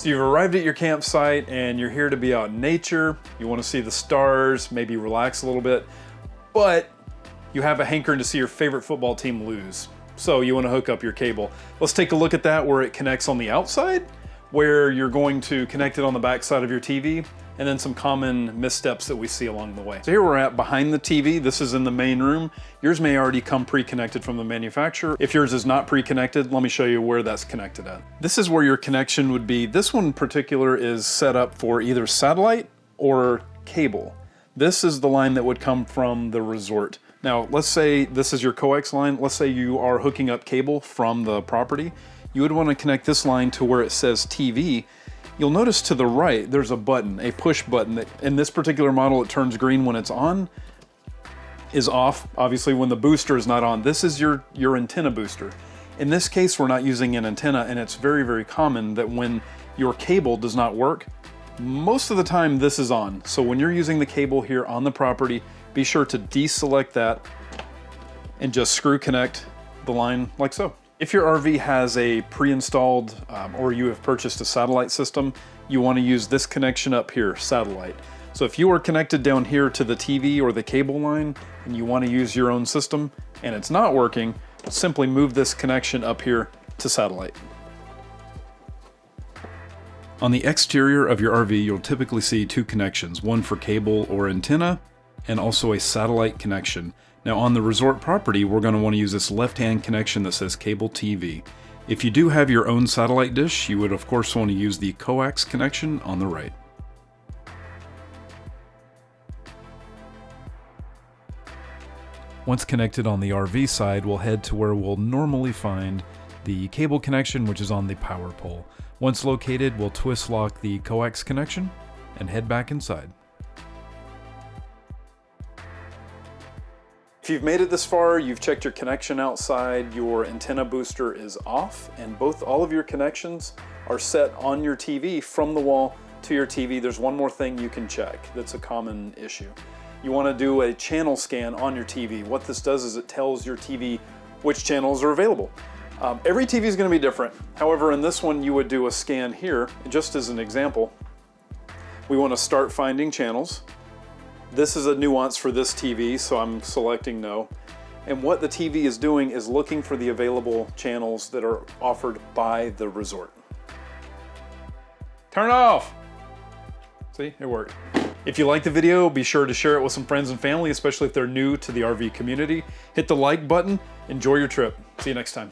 So you've arrived at your campsite and you're here to be out in nature. You want to see the stars, maybe relax a little bit, but you have a hankering to see your favorite football team lose. So you want to hook up your cable. Let's take a look at that where it connects on the outside, where you're going to connect it on the back side of your TV, and then some common missteps that we see along the way. So here we're at behind the TV. This is in the main room. Yours may already come pre-connected from the manufacturer. If yours is not pre-connected, let me show you where that's connected at. This is where your connection would be. This one in particular is set up for either satellite or cable. This is the line that would come from the resort. Now, let's say this is your coax line. Let's say you are hooking up cable from the property. You would want to connect this line to where it says TV. You'll notice to the right, there's a button, a push button that in this particular model, it turns green when it's on, is off, obviously when the booster is not on. This is your antenna booster. In this case, we're not using an antenna, and it's very, very common that when your cable does not work, most of the time this is on. So when you're using the cable here on the property, be sure to deselect that and just screw connect the line like so. If your RV has a pre-installed or you have purchased a satellite system, you want to use this connection up here, satellite. So if you are connected down here to the TV or the cable line and you want to use your own system and it's not working, simply move this connection up here to satellite. On the exterior of your RV, you'll typically see two connections, one for cable or antenna and also a satellite connection. Now on the resort property, we're going to want to use this left-hand connection that says cable TV. If you do have your own satellite dish, you would of course want to use the coax connection on the right. Once connected on the RV side, we'll head to where we'll normally find the cable connection, which is on the power pole. Once located, we'll twist lock the coax connection and head back inside. If you've made it this far, you've checked your connection outside, your antenna booster is off, and all of your connections are set on your TV from the wall to your TV. There's one more thing you can check that's a common issue. You want to do a channel scan on your TV. What this does is it tells your TV which channels are available. Every TV is going to be different. However, in this one, you would do a scan here, just as an example. We want to start finding channels. This is a nuance for this TV, so I'm selecting no. And what the TV is doing is looking for the available channels that are offered by the resort. Turn off! See, it worked. If you like the video, be sure to share it with some friends and family, especially if they're new to the RV community. Hit the like button, enjoy your trip. See you next time.